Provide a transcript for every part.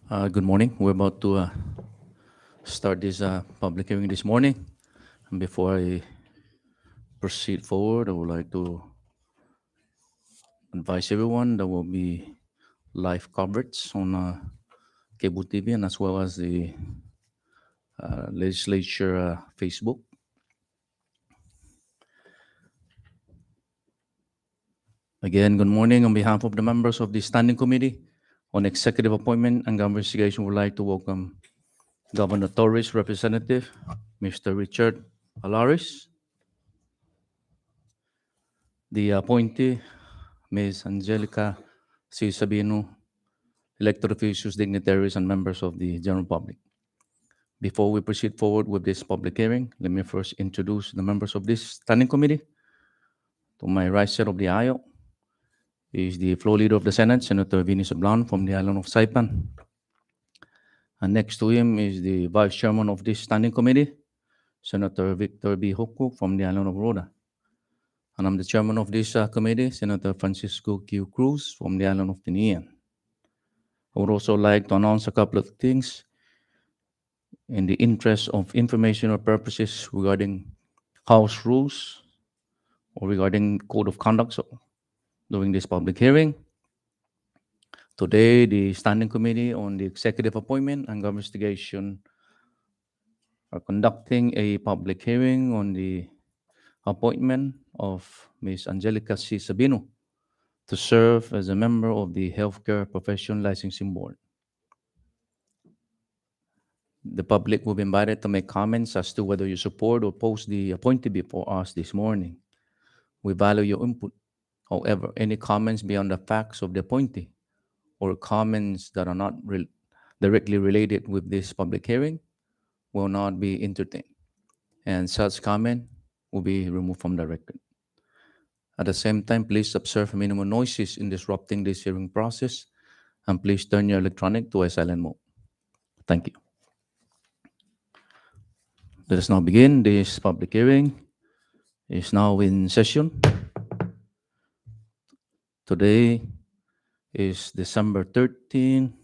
Good morning. We're about to start this public hearing this morning. And before I proceed forward, I would like to advise everyone there will be live coverage on cable TV and as well as the legislature Facebook. Again, good morning. On behalf of the members of the Standing Committee on Executive Appointment and Government Investigation, we would like to welcome Governor Torres' representative, Mr. Richard Alaris, the appointee, Ms. Angelica C. Sabino, elected officials, dignitaries, and members of the general public. Before we proceed forward with this public hearing, let me first introduce the members of this standing committee. To my right side of the aisle is the floor leader of the Senate, Senator Vinny Sablan from the island of Saipan. And next to him is the vice chairman of this standing committee, Senator Victor B. Hoku from the island of Rhoda. And I'm the chairman of this committee, Senator Francisco Q. Cruz from the island of Tinian. I would also like to announce a couple of things in the interest of informational purposes regarding House rules or regarding code of conduct during this public hearing. Today, the Standing Committee on the Executive Appointment and Government Investigation are conducting a public hearing on the appointment of Ms. Angelica C. Sabino to serve as a member of the Healthcare Profession Licensing Board. The public will be invited to make comments as to whether you support or oppose the appointee before us this morning. We value your input. However, any comments beyond the facts of the appointee or comments that are not directly related with this public hearing will not be entertained, and such comment will be removed from the record. At the same time, please observe minimum noises in disrupting this hearing process, and please turn your electronic to a silent mode. Thank you. Let us now begin. This public hearing is now in session. Today is December 13,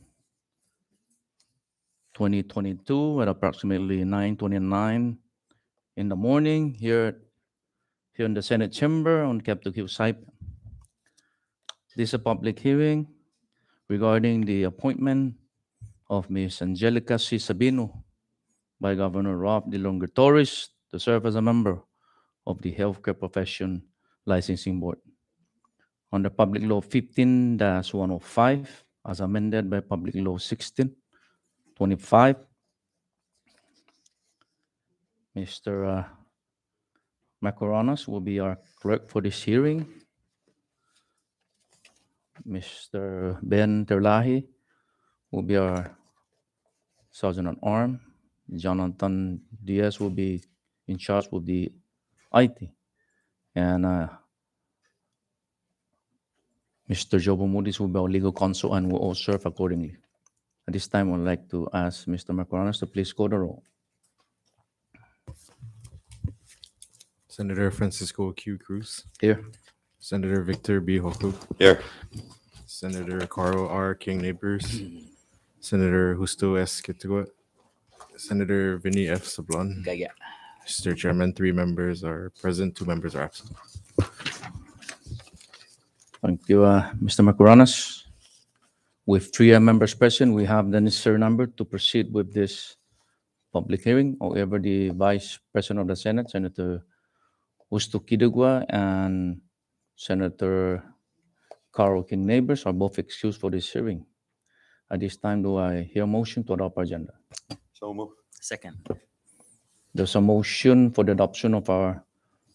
2022 at approximately 9:29 in the morning here in the Senate chamber on Capitol Hill Saipan. This is a public hearing regarding the appointment of Ms. Angelica C. Sabino by Governor Rob De Longer Torres to serve as a member of the Healthcare Profession Licensing Board. Under Public Law 15-105, as amended by Public Law 1625, Mr. Macaronas will be our clerk for this hearing. Mr. Ben Terlahi will be our Sergeant at Arms. Jonathan Diaz will be in charge with the IT. And Mr. Jobo Moody's will be our legal counsel and will all serve accordingly. At this time, I would like to ask Mr. Macaronas to please call the roll. Senator Francisco Q. Cruz. Here. Senator Victor B. Hoku. Here. Senator Carl R. King Neighbors. Senator Justo S. Kitugua. Senator Vinny F. Sablan. Gaya. Mr. Chairman, 3 members are present, 2 members are absent. Thank you, Mr. Macaronas. With 3 members present, we have the necessary number to proceed with this public hearing. However, the Vice President of the Senate, Senator Justo Kitugua, and Senator Carl King Neighbors are both excused for this hearing. At this time, do I hear a motion to adopt our agenda? So move. Second. There's a motion for the adoption of our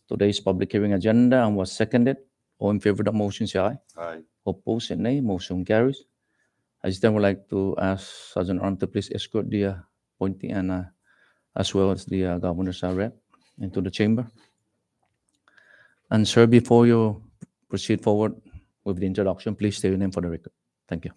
today's public hearing agenda and was seconded. All in favor of the motion, say aye. Aye. Opposed, say nay. Motion carries. At this time, I would like to ask Sergeant Arm to please escort the appointee and as well as the governor's rep into the chamber. And sir, before you proceed forward with the introduction, please state your name for the record. Thank you.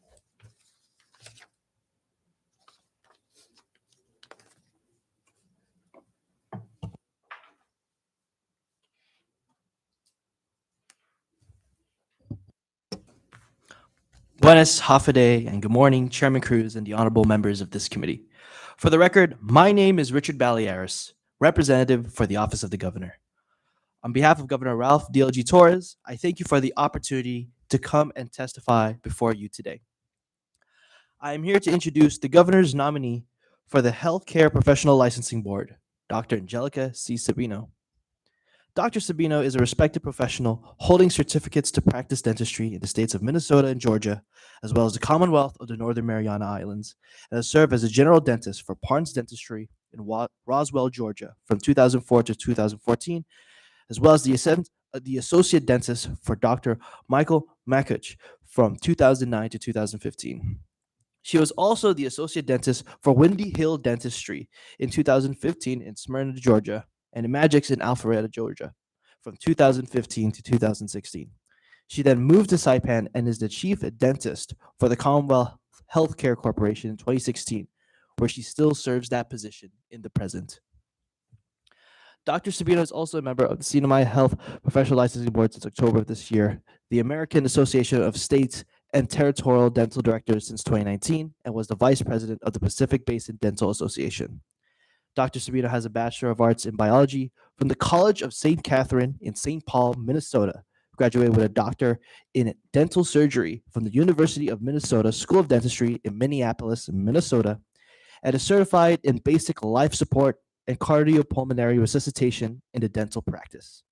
Buenas, Hafaday, and good morning, Chairman Cruz and the honorable members of this committee. For the record, my name is Richard Balearis, representative for the Office of the Governor. On behalf of Governor Ralph DLG Torres, I thank you for the opportunity to come and testify before you today. I am here to introduce the Governor's nominee for the Healthcare Professional Licensing Board, Dr. Angelica C. Sabino. Dr. Sabino is a respected professional holding certificates to practice dentistry in the states of Minnesota and Georgia, as well as the Commonwealth of the Northern Mariana Islands, and has served as a general dentist for Parnes Dentistry in Roswell, Georgia from 2004 to 2014, as well as the associate dentist for Dr. Michael Makuch from 2009 to 2015. She was also the associate dentist for Windy Hill Dentistry in 2015 in Smyrna, Georgia, and Imagix in Alpharetta, Georgia, from 2015 to 2016. She then moved to Saipan and is the chief dentist for the Commonwealth Healthcare Corporation in 2016, where she still serves that position in the present. Dr. Sabino is also a member of the CNMI Health Professional Licensing Board since October of this year, the American Association of States and Territorial Dental Directors since 2019, and was the vice president of the Pacific Basin Dental Association. Dr. Sabino has a Bachelor of Arts in Biology from the College of St. Catherine in St. Paul, Minnesota, graduated with a doctor in dental surgery from the University of Minnesota School of Dentistry in Minneapolis, Minnesota, and is certified in basic life support and cardiopulmonary resuscitation in the dental practice.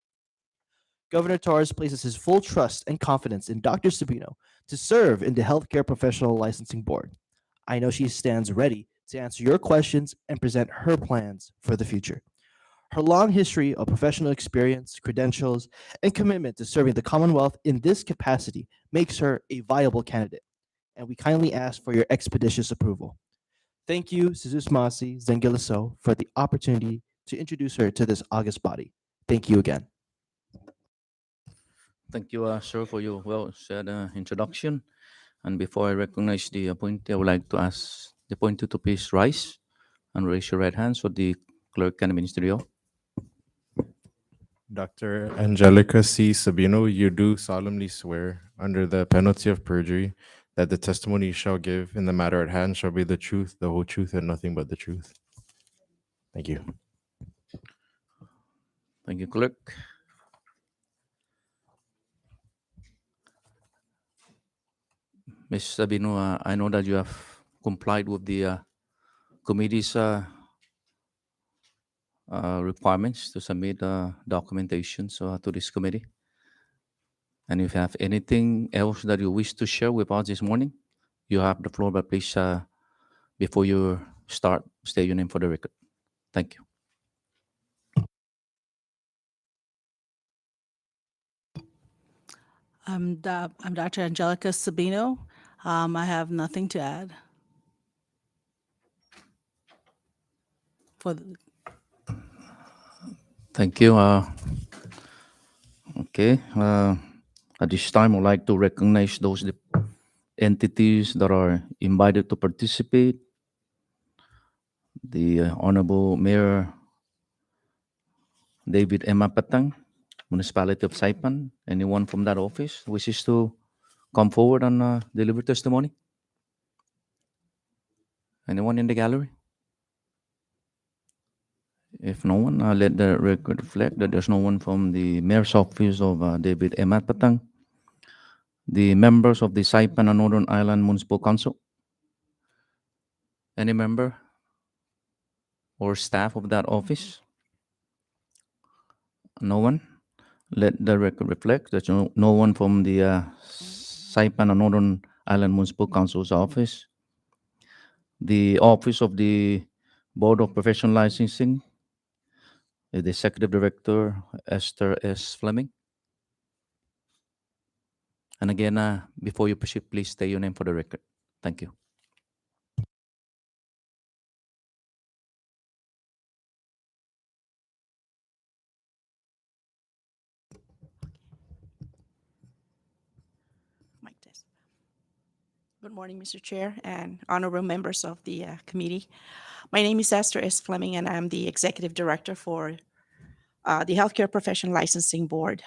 Governor Torres places his full trust and confidence in Dr. Sabino to serve in the Healthcare Professional Licensing Board. I know she stands ready to answer your questions and present her plans for the future. Her long history of professional experience, credentials, and commitment to serving the Commonwealth in this capacity makes her a viable candidate, and we kindly ask for your expeditious approval. Thank you, Suzus Masi Zengiliso, for the opportunity to introduce her to this august body. Thank you again. Thank you, sir, for your well said introduction. And before I recognize the appointee, I would like to ask the appointee to please rise and raise your right hand so the clerk can administer the oath. Dr. Angelica C. Sabino, you do solemnly swear, under the penalty of perjury, that the testimony you shall give in the matter at hand shall be the truth, the whole truth, and nothing but the truth. Thank you. Thank you, clerk. Ms. Sabino, I know that you have complied with the committee's requirements to submit documentation to this committee. And if you have anything else that you wish to share with us this morning, you have the floor, but please, before you start, state your name for the record. Thank you. I'm Dr. Angelica Sabino. I have nothing to add. For the, Thank you. Okay. At this time, I'd like to recognize those entities that are invited to participate. The Honorable Mayor David M. Patang, Municipality of Saipan. Anyone from that office wishes to come forward and deliver testimony? Anyone in the gallery? If no one, let the record reflect that there's no one from the Mayor's Office of David M. Patang, the members of the Saipan and Northern Island Municipal Council. Any member or staff of that office? No one. Let the record reflect that no one from the Saipan and Northern Island Municipal Council's office. The office of the Board of Professional Licensing, the Executive Director, Esther S. Fleming. And again, before you proceed, please state your name for the record. Thank you. Mic test. Good morning, Mr. Chair and honorable members of the committee. My name is Esther S. Fleming, and I'm the Executive Director for the Healthcare Professional Licensing Board.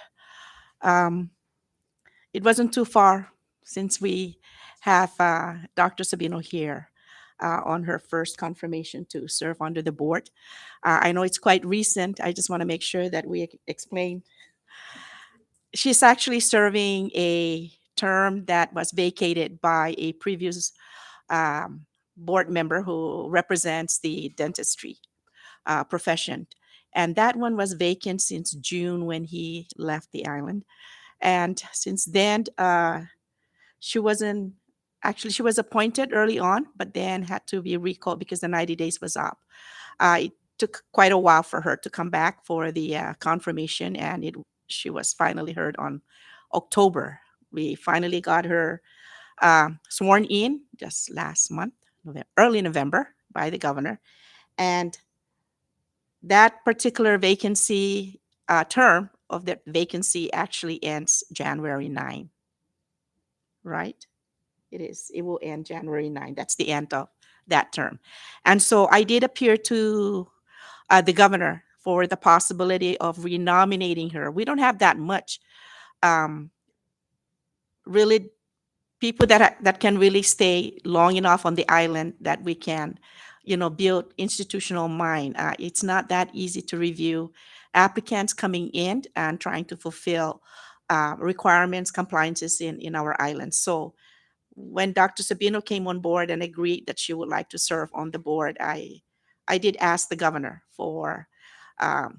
It wasn't too far since we have Dr. Sabino here on her first confirmation to serve under the board. I know it's quite recent. I just want to make sure that we explain. She's actually serving a term that was vacated by a previous board member who represents the dentistry profession. And that one was vacant since June when he left the island. And since then, she wasn't actually, she was appointed early on, but then had to be recalled because the 90 days was up. It took quite a while for her to come back for the confirmation, and she was finally heard on October. We finally got her sworn in just last month, early November, by the governor. And that particular vacancy term of the vacancy actually ends January 9, right? It is. It will end January 9. That's the end of that term. And so I did appear to the governor for the possibility of renominating her. We don't have that much um, really people that can really stay long enough on the island that we can, build institutional mind. It's not that easy to review applicants coming in and trying to fulfill requirements, compliances in our island. So when Dr. Sabino came on board and agreed that she would like to serve on the board, I did ask the governor for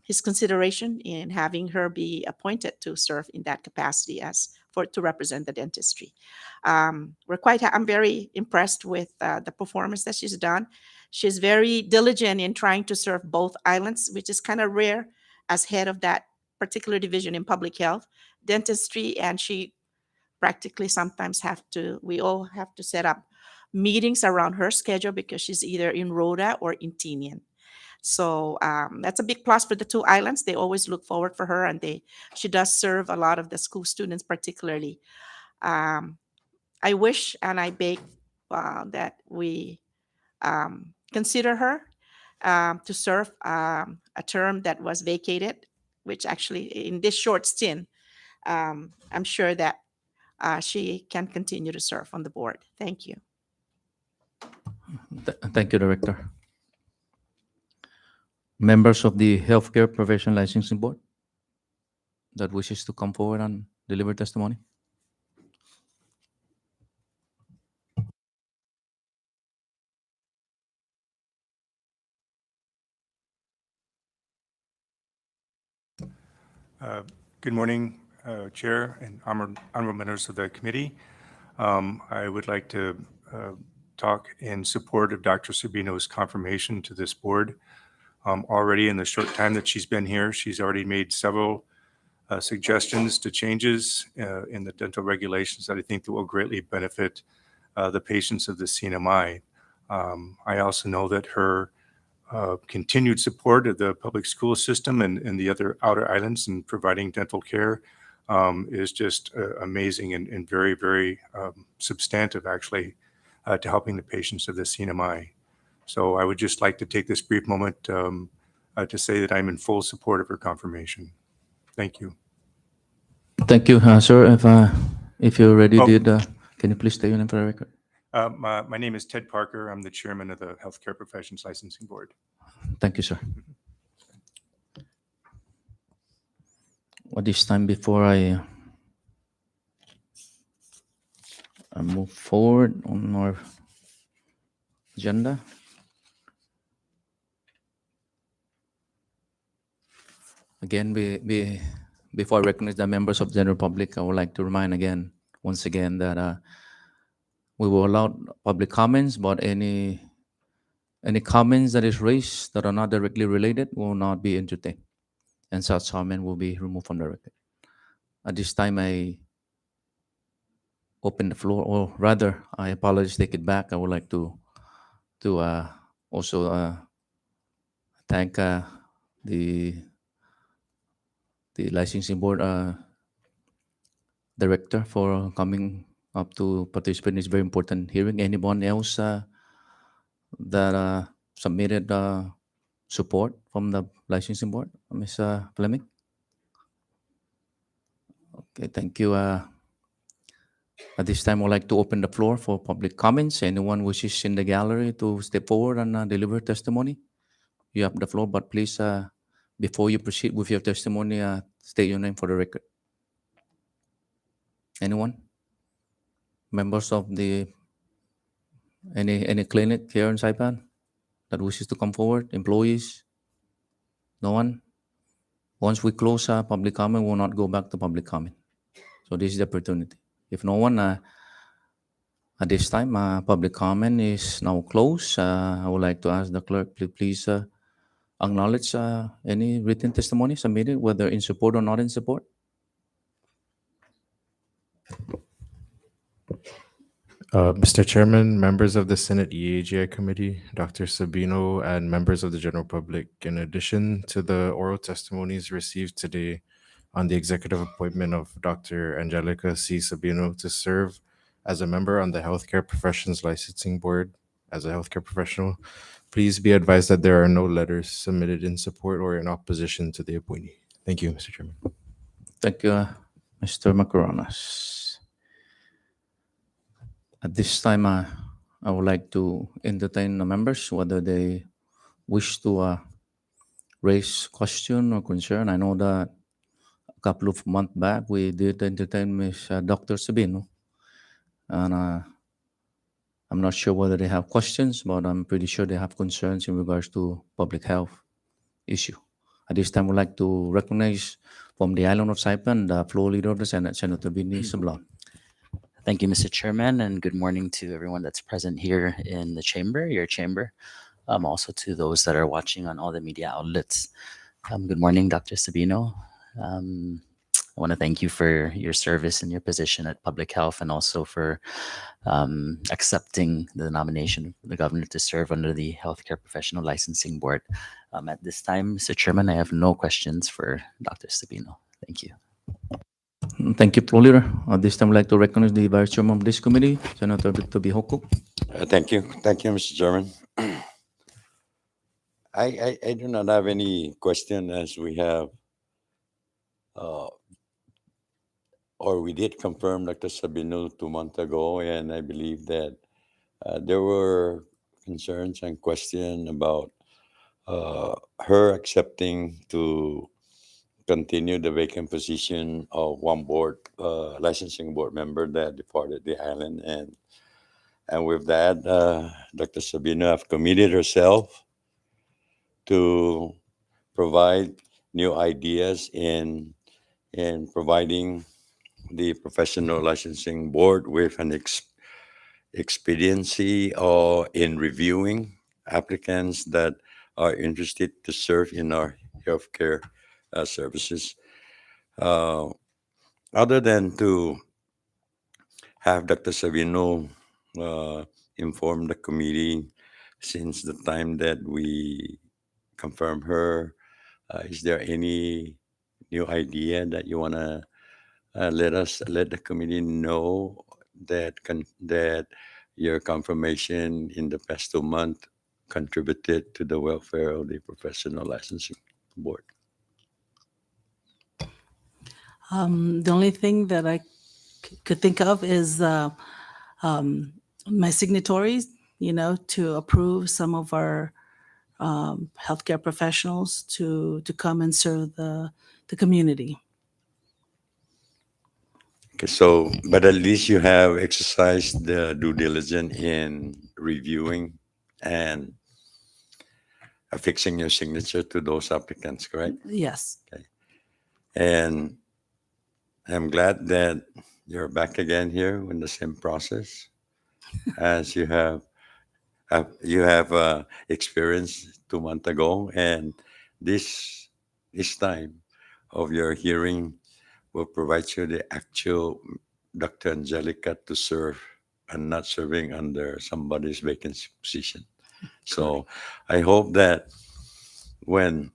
his consideration in having her be appointed to serve in that capacity to represent the dentistry. I'm very impressed with the performance that she's done. She's very diligent in trying to serve both islands, which is kind of rare as head of that particular division in public health, dentistry, and she practically sometimes we all have to set up meetings around her schedule because she's either in Rhoda or in Tinian. So that's a big plus for the two islands. They always look forward for her, and she does serve a lot of the school students, particularly. I wish and I beg that we consider her to serve a term that was vacated, which actually in this short stint, I'm sure that she can continue to serve on the board. Thank you. Thank you, Director. Members of the Healthcare Professional Licensing Board that wishes to come forward and deliver testimony. Good morning, Chair and honorable members of the committee. I would like to talk in support of Dr. Sabino's confirmation to this board. Already in the short time that she's been here, she's already made several suggestions to changes in the dental regulations that I think that will greatly benefit the patients of the CNMI. I also know that her continued support of the public school system and the other outer islands and providing dental care is just amazing and very, very substantive, actually, to helping the patients of the CNMI. So I would just like to take this brief moment to say that I'm in full support of her confirmation. Thank you. Thank you, sir. If you already Oh. did, can you please state your name for the record? My name is Ted Parker. I'm the chairman of the Healthcare Professions Licensing Board. Thank you, sir. Well, this time before I move forward on our agenda, again, before I recognize the members of the general public, I would like to remind once again, that we will allow public comments, but any comments that is raised that are not directly related will not be entertained, and such comment will be removed from the record. At this time, I open the floor, or rather, I apologize, take it back. I would like to also thank the licensing board director for coming up to participate in this very important hearing. Anyone else that submitted support from the licensing board? Ms. Fleming? Okay, thank you. At this time, I'd like to open the floor for public comments. Anyone wishes in the gallery to step forward and deliver testimony? You have the floor, but please, before you proceed with your testimony, state your name for the record. Anyone? Members of the any clinic here in Saipan that wishes to come forward? Employees? No one? Once we close public comment, we'll not go back to public comment. So this is the opportunity. If no one, at this time, public comment is now closed. I would like to ask the clerk to please acknowledge any written testimony submitted, whether in support or not in support. Mr. Chairman, members of the Senate EAGI Committee, Dr. Sabino, and members of the general public, in addition to the oral testimonies received today on the executive appointment of Dr. Angelica C. Sabino to serve as a member on the Healthcare Professions Licensing Board as a healthcare professional, please be advised that there are no letters submitted in support or in opposition to the appointee. Thank you, Mr. Chairman. Thank you, Mr. Macaronas. At this time, I would like to entertain the members whether they wish to raise question or concern. I know that a couple of months back we did entertain Ms. Dr. Sabino, and I'm not sure whether they have questions, but I'm pretty sure they have concerns in regards to public health issue. At this time, I would like to recognize from the island of Saipan the floor leader of the Senate, Senator Vinny Sablon. Thank you, Mr. Chairman, and good morning to everyone that's present here in the chamber, your chamber, also to those that are watching on all the media outlets. Good morning, Dr. Sabino. I want to thank you for your service and your position at Public Health, and also for accepting the nomination of the governor to serve under the Healthcare Professional Licensing Board. At this time, Mr. Chairman, I have no questions for Dr. Sabino. Thank you. Thank you, floor leader. At this time, I'd like to recognize the vice chairman of this committee, Senator Victor Bihoko. Thank you. Thank you, Mr. Chairman. I do not have any question, as we have, or we did confirm Dr. Sabino 2 months ago, and I believe that there were concerns and questions about her accepting to continue the vacant position of one board, licensing board member that departed the island. And with that, Dr. Sabino have committed herself to provide new ideas in providing the professional licensing board with an expediency or in reviewing applicants that are interested to serve in our healthcare services. Other than to have Dr. Sabino inform the committee since the time that we confirmed her, is there any new idea that you want to let the committee know that that your confirmation in the past 2 months contributed to the welfare of the professional licensing board? The only thing that I could think of is my signatories, to approve some of our healthcare professionals to come and serve the community. Okay, so, but at least you have exercised the due diligence in reviewing and affixing your signature to those applicants, correct? Yes. And I'm glad that you're back again here in the same process as you have experienced 2 months ago. And this time of your hearing will provide you the actual Dr. Angelica to serve and not serving under somebody's vacancy position. So I hope that when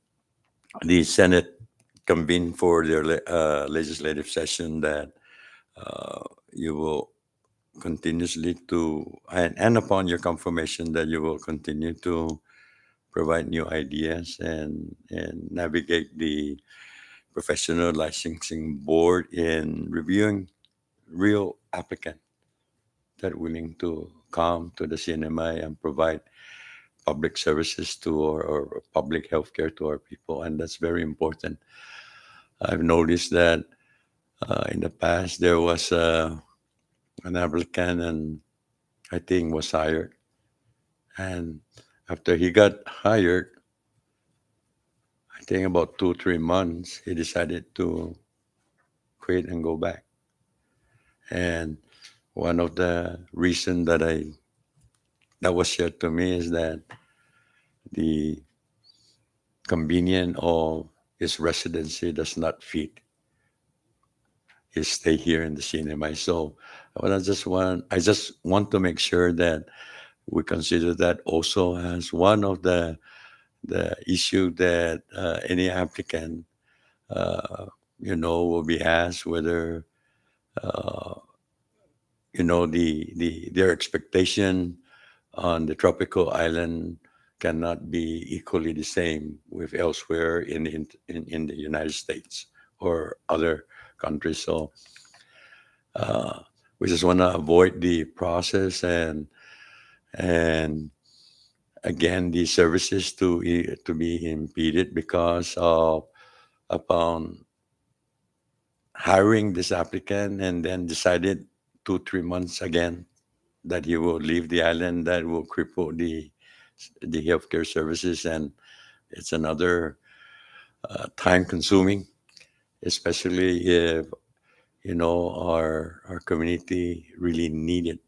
the Senate convene for their legislative session, that you will continuously and upon your confirmation, that you will continue to provide new ideas and navigate the professional licensing board in reviewing real applicant that willing to come to the CNMI and provide public services to or public healthcare to our people, and that's very important. I've noticed that in the past there was an applicant, and I think was hired, and after he got hired, I think about 2 3 months, he decided to quit and go back. And one of the reasons that was shared to me is that the convenience of his residency does not fit his stay here in the CNMI. So I just want to make sure that we consider that also as one of the issue that any applicant will be asked whether their expectation on the tropical island cannot be equally the same with elsewhere in the United States or other countries. So we just want to avoid the process and again the services to be impeded because of upon hiring this applicant and then decided 2 3 months again that he will leave the island. That will cripple the healthcare services, and it's another time consuming, especially if our community really needed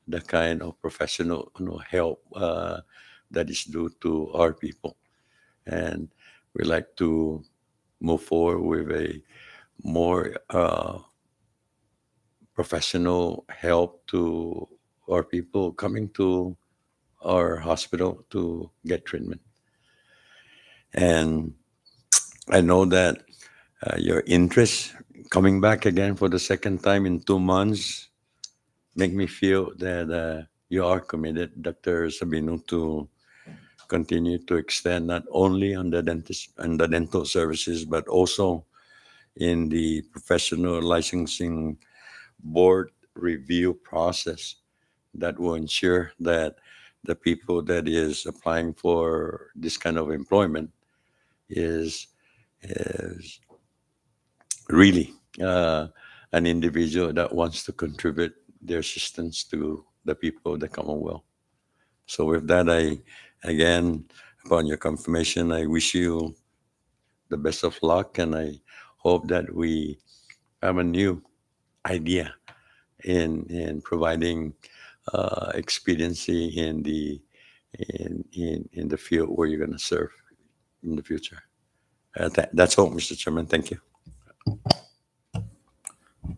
the kind of professional help that is due to our people. And we like to move forward with a more professional help to our people coming to our hospital to get treatment. And I know that your interest coming back again for the second time in 2 months make me feel that you are committed, Dr. Sabino, to continue to extend not only on the dentist and the dental services, but also in the professional licensing board review process that will ensure that the people that is applying for this kind of employment is really an individual that wants to contribute their assistance to the people of the Commonwealth. So with that, again, upon your confirmation, I wish you the best of luck, and I hope that we have a new idea in providing expediency in the field where you're going to serve in the future. That's all, Mr. Chairman. Thank you.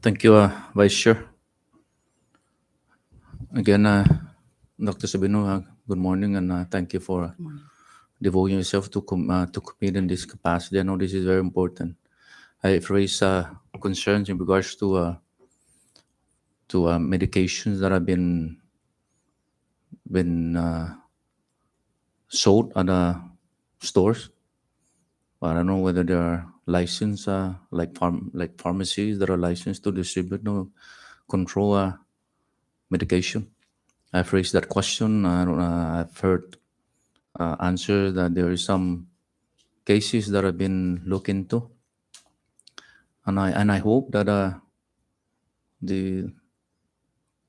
Thank you, Vice Chair. Again, Dr. Sabino, good morning, and thank you for devoting yourself to commit in this capacity. I know this is very important. I've raised concerns in regards to medications that have been sold at stores. But I don't know whether they are licensed, like pharmacies that are licensed to distribute, control medication. I've raised that question. I've heard answer that there is some cases that have been looked into, and I hope that the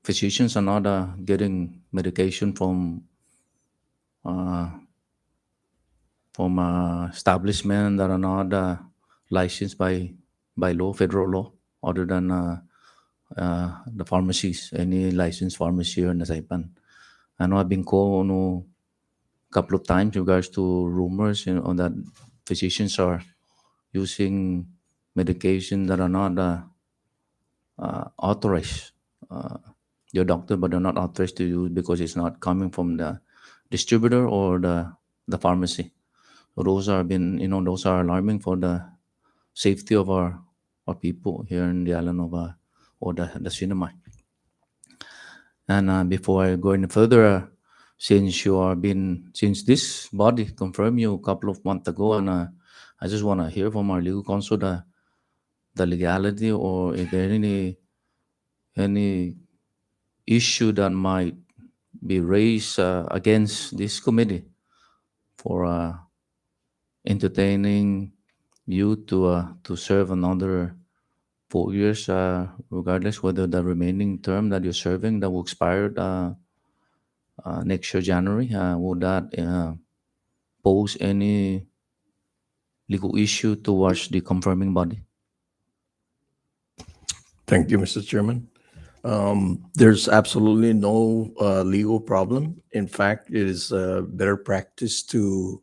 physicians are not getting medication from establishments that are not licensed by law, federal law, other than the pharmacies, any licensed pharmacy here in the Saipan. I know I've been called a couple of times in regards to rumors that physicians are using medication that are not authorized. Your doctor, but they're not authorized to use because it's not coming from the distributor or the pharmacy. So those are alarming for the safety of our people here in the island of or the Sinamai. And before I go any further, since this body confirmed you a couple of months ago, and I just want to hear from our legal counsel the legality, or if there any any issue that might be raised against this committee for entertaining you to serve another 4 years, regardless whether the remaining term that you're serving that will expire next year January, would that pose any legal issue towards the confirming body? Thank you, Mr. Chairman. There's absolutely no legal problem. In fact, it is better practice to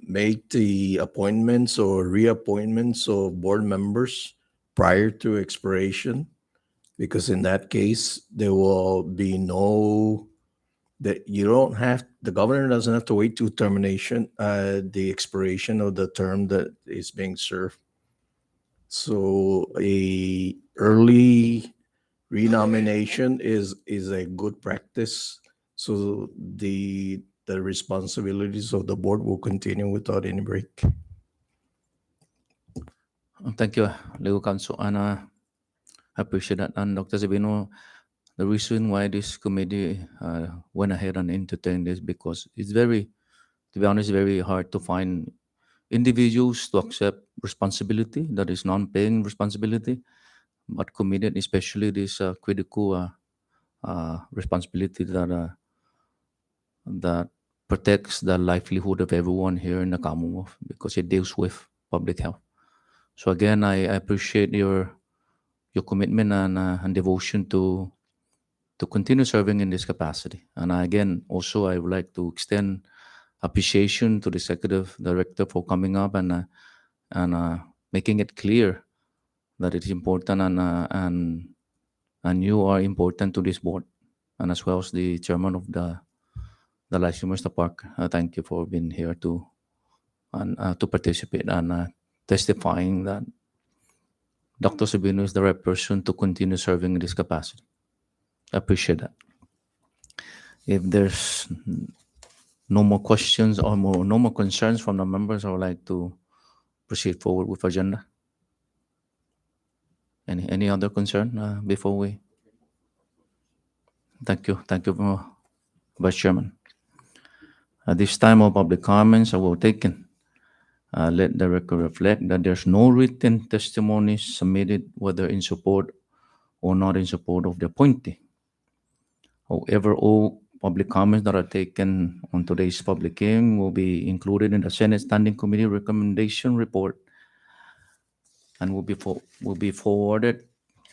make the appointments or reappointments of board members prior to expiration, because in that case, there will be no, that you don't have, the governor doesn't have to wait to termination, the expiration of the term that is being served. So a early renomination is a good practice. So the responsibilities of the board will continue without any break. Thank you, legal counsel, and I appreciate that. And Dr. Sabino, the reason why this committee went ahead and entertained this, because it's very, to be honest, very hard to find individuals to accept responsibility that is non-paying responsibility, but committed, especially this critical responsibility that protects the livelihood of everyone here in the Commonwealth, because it deals with public health. So again, I appreciate your commitment and devotion to continue serving in this capacity. And again, also I would like to extend appreciation to the executive director for coming up and making it clear that it's important and you are important to this board, and as well as the chairman of the Mr. Park. Thank you for being here to participate and testifying that Dr. Sabino is the right person to continue serving in this capacity. I appreciate that. If there's no more questions or no more concerns from the members, I would like to proceed forward with agenda. Any other concern before we? Thank you, Vice Chairman. At this time of public comments, I will take in. Let the record reflect that there's no written testimony submitted, whether in support or not in support of the appointee. However, all public comments that are taken on today's public hearing will be included in the Senate Standing Committee recommendation report and will be forwarded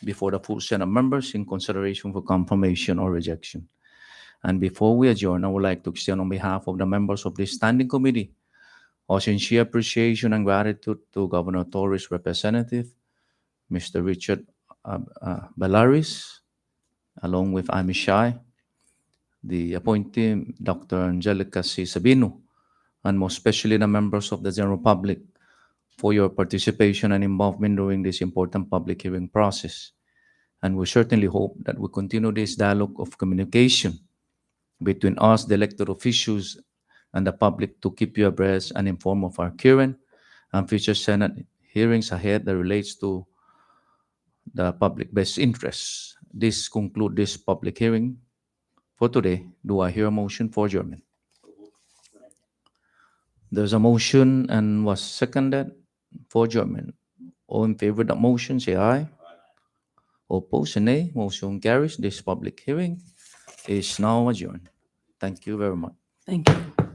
before the full Senate members in consideration for confirmation or rejection. And before we adjourn, I would like to extend on behalf of the members of this Standing Committee our sincere appreciation and gratitude to Governor Torres' representative, Mr. Richard Bellaris, along with Amy Shai, the appointee, Dr. Angelica C. Sabino, and most especially the members of the general public for your participation and involvement during this important public hearing process. And we certainly hope that we continue this dialogue of communication between us, the elected officials, and the public to keep you abreast and informed of our current and future Senate hearings ahead that relates to the public best interests. This concludes this public hearing for today. Do I hear a motion for adjournment? There's a motion and was seconded for adjournment. All in favor of the motion, say aye. Opposed, say nay. Motion carries. This public hearing is now adjourned. Thank you very much. Thank you.